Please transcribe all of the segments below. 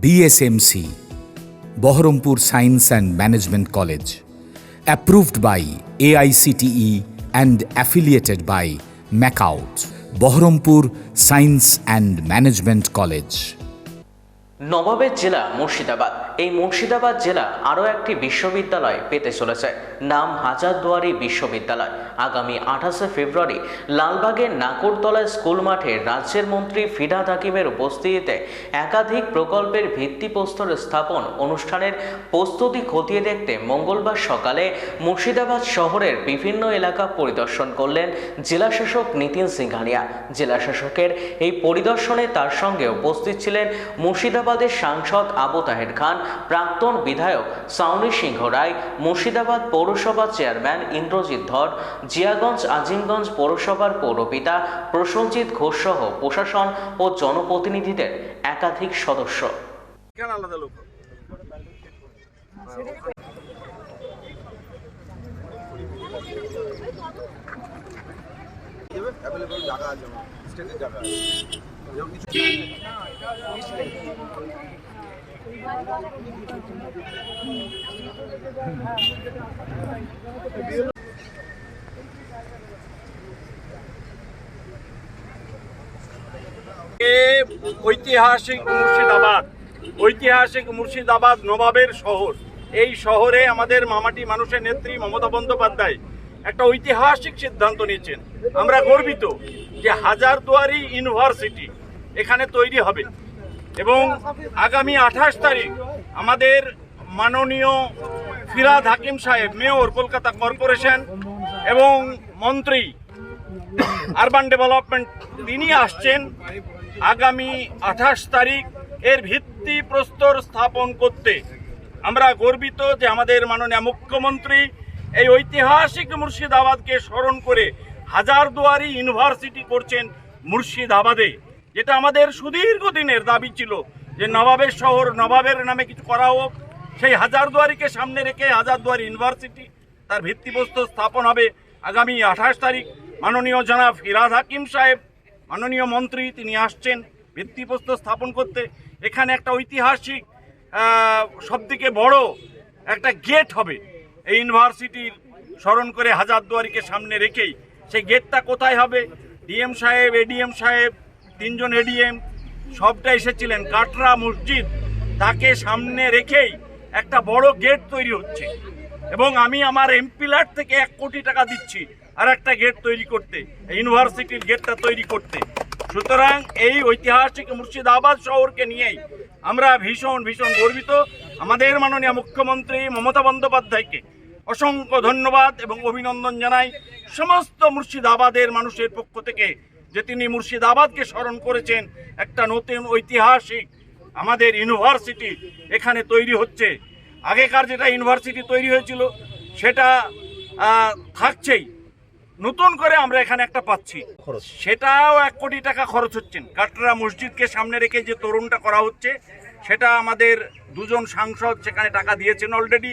DSMC, Baharampur Science and Management College, approved by AICTE and affiliated by MACAUT, Baharampur Science and Management College. নবাবের জেলা মুর্শিদাবাদ। এই মুর্শিদাবাদ জেলা আরও একটি বিশ্ববিদ্যালয় পেতে চলেছে, নাম হাজারদুয়ারি বিশ্ববিদ্যালয়। আগামী 28শে ফেব্রুয়ারি লালবাগের নাকরতলা স্কুল মাঠে রাজ্যের মন্ত্রী ফিরহাদ হাকিমের উপস্থিতিতে একাধিক প্রকল্পের ভিত্তিপ্রস্তর স্থাপন অনুষ্ঠানের প্রস্তুতি খতিয়ে দেখতে মঙ্গলবার সকালে মুর্শিদাবাদ শহরের বিভিন্ন এলাকা পরিদর্শন করলেন জেলাশাসক নিতিন সিংহানিয়া। জেলাশাসকের এই পরিদর্শনে তার সঙ্গে উপস্থিত ছিলেন মুর্শিদাবাদের সাংসদ আবু তাহের খান, প্রাক্তন বিধায়ক সাউনি সিংহ রায়, মুর্শিদাবাদ পৌরসভার চেয়ারম্যান ইন্দ্রজিৎ ধর, জিয়াগঞ্জ আজিমগঞ্জ পৌরসভার পৌরপিতা প্রসঞ্জিৎ ঘোষ সহ প্রশাসন ও জনপ্রতিনিধিদের একাধিক সদস্য। ঐতিহাসিক মুর্শিদাবাদ নবাবের শহর। এই শহরে আমাদের মামাটি মানুষের নেত্রী মমতা বন্দ্যোপাধ্যায় একটা ঐতিহাসিক সিদ্ধান্ত নিয়েছেন। আমরা গর্বিত যে হাজারদুয়ারি ইউনিভার্সিটি এখানে তৈরি হবে এবং আগামী 28 তারিখ আমাদের মাননীয় ফিরহাদ হাকিম সাহেব, মেয়র কলকাতা কর্পোরেশন এবং মন্ত্রী আরবান ডেভেলপমেন্ট, তিনি আসছেন আগামী 28 তারিখ এর ভিত্তিপ্রস্তর স্থাপন করতে। আমরা গর্বিত যে আমাদের মাননীয় মুখ্যমন্ত্রী এই ঐতিহাসিক মুর্শিদাবাদকে স্মরণ করে হাজারদুয়ারি ইউনিভার্সিটি করছেন মুর্শিদাবাদে, যেটা আমাদের সুদীর্ঘ দিনের দাবি ছিল যে নবাবের শহর, নবাবের নামে কিছু করা হোক। সেই হাজারদুয়ারিকে সামনে রেখে হাজারদুয়ারি ইউনিভার্সিটি তার ভিত্তিপ্রস্তর স্থাপন হবে আগামী 28 তারিখ। মাননীয় জনাব ফিরহাদ হাকিম সাহেব, মাননীয় মন্ত্রী, তিনি আসছেন ভিত্তিপ্রস্তর স্থাপন করতে। এখানে একটা ঐতিহাসিক সবথেকে বড় একটা গেট হবে এই ইউনিভার্সিটির স্মরণ করে হাজারদুয়ারিকে সামনে রেখেই। সেই গেটটা কোথায় হবে? ডিএম সাহেব, এডিএম সাহেব, 3 জন এডিএম সবটা এসেছিলেন। কাটরা মসজিদ, তাকে সামনে রেখেই একটা বড় গেট তৈরি হচ্ছে এবং আমি আমার এমপিল্যাট থেকে 1 কোটি টাকা দিচ্ছি আর একটা গেট তৈরি করতে, ইউনিভার্সিটির গেটটা তৈরি করতে। সুতরাং এই ঐতিহাসিক মুর্শিদাবাদ শহরকে নিয়েই আমরা ভীষণ গর্বিত। আমাদের মাননীয় মুখ্যমন্ত্রী মমতা বন্দ্যোপাধ্যায়কে অসংখ্য ধন্যবাদ এবং অভিনন্দন জানাই সমস্ত মুর্শিদাবাদের মানুষের পক্ষ থেকে, যে তিনি মুর্শিদাবাদকে স্মরণ করেছেন। একটা নতুন ঐতিহাসিক আমাদের ইউনিভার্সিটি এখানে তৈরি হচ্ছে। আগেকার যেটা ইউনিভার্সিটি তৈরি হয়েছিল সেটা থাকছেই, নতুন করে আমরা এখানে একটা পাচ্ছি, সেটাও 1 কোটি টাকা খরচ হচ্ছেন। কাটরা মসজিদকে সামনে রেখে যে তরুণটা করা হচ্ছে সেটা আমাদের 2 জন সাংসদ সেখানে টাকা দিয়েছেন অলরেডি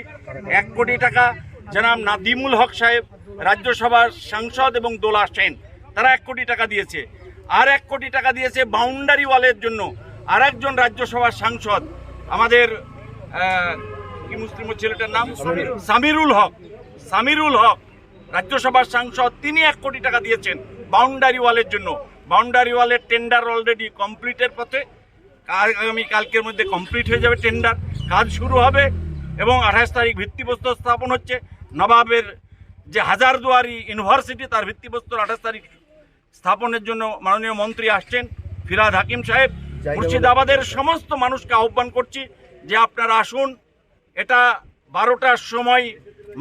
1 কোটি টাকা। জনাব নাদিমুল হক সাহেব, রাজ্যসভার সাংসদ, এবং দোলা সেন, তারা 1 কোটি টাকা দিয়েছে। আর 1 কোটি টাকা দিয়েছে বাউন্ডারি ওয়ালের জন্য আর একজন রাজ্যসভার সাংসদ, আমাদের কি মুসলিম ছেলেটার নাম সামিরুল হক, রাজ্যসভার সাংসদ, তিনি 1 কোটি টাকা দিয়েছেন বাউন্ডারি ওয়ালের জন্য। বাউন্ডারি ওয়ালের টেন্ডার অলরেডি কমপ্লিটের পথে, আগামী কালকের মধ্যে কমপ্লিট হয়ে যাবে টেন্ডার, কাজ শুরু হবে এবং 28 তারিখ ভিত্তিপ্রস্তর স্থাপন হচ্ছে। নবাবের যে হাজারদুয়ারি ইউনিভার্সিটি তার ভিত্তিপ্রস্তর 28 তারিখ স্থাপনের জন্য মাননীয় মন্ত্রী আসছেন ফিরহাদ হাকিম সাহেব। মুর্শিদাবাদের সমস্ত মানুষকে আহ্বান করছি যে আপনারা আসুন। এটা 12টার সময়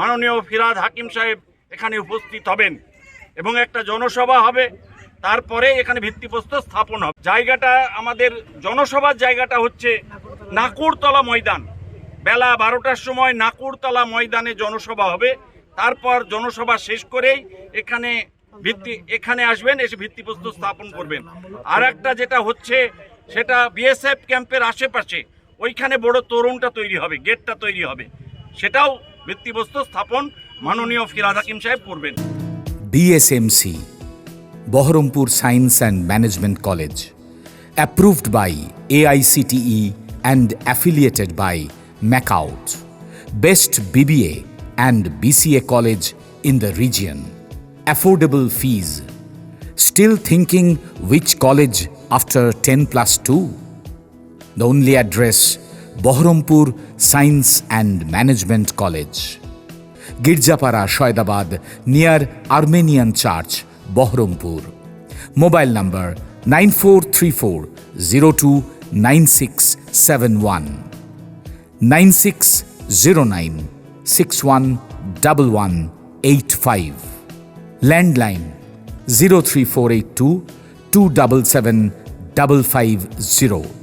মাননীয় ফিরহাদ হাকিম সাহেব এখানে উপস্থিত হবেন এবং একটা জনসভা হবে, তারপরে এখানে ভিত্তিপ্রস্তর স্থাপন হবে। জায়গাটা, আমাদের জনসভার জায়গাটা হচ্ছে নাকরতলা ময়দান। বেলা 12টার সময় নাকরতলা ময়দানে জনসভা হবে। তারপর জনসভা শেষ করেই এখানে আসবেন, এসে ভিত্তিপ্রস্তর স্থাপন করবেন। আর একটা যেটা হচ্ছে সেটা বিএসএফ ক্যাম্পের আশেপাশে ওইখানে বড় তোরণটা তৈরি হবে, গেটটা তৈরি হবে, সেটাও ভিত্তিপ্রস্তর স্থাপন মাননীয় ফিরহাদ হাকিম সাহেব করবেন। DSMC, Baharampur Science and Management College, approved by AICTE and affiliated by MACAUT. Best BBA and BCA college in the region. Affordable fees. Still thinking which college after 10+2? The only address, Baharampur Science and Management College. Girjapara, Shoydabad, near Armenian Church, Baharampur. Mobile number 9434029671, 9609611185. Landline 03482 277 550.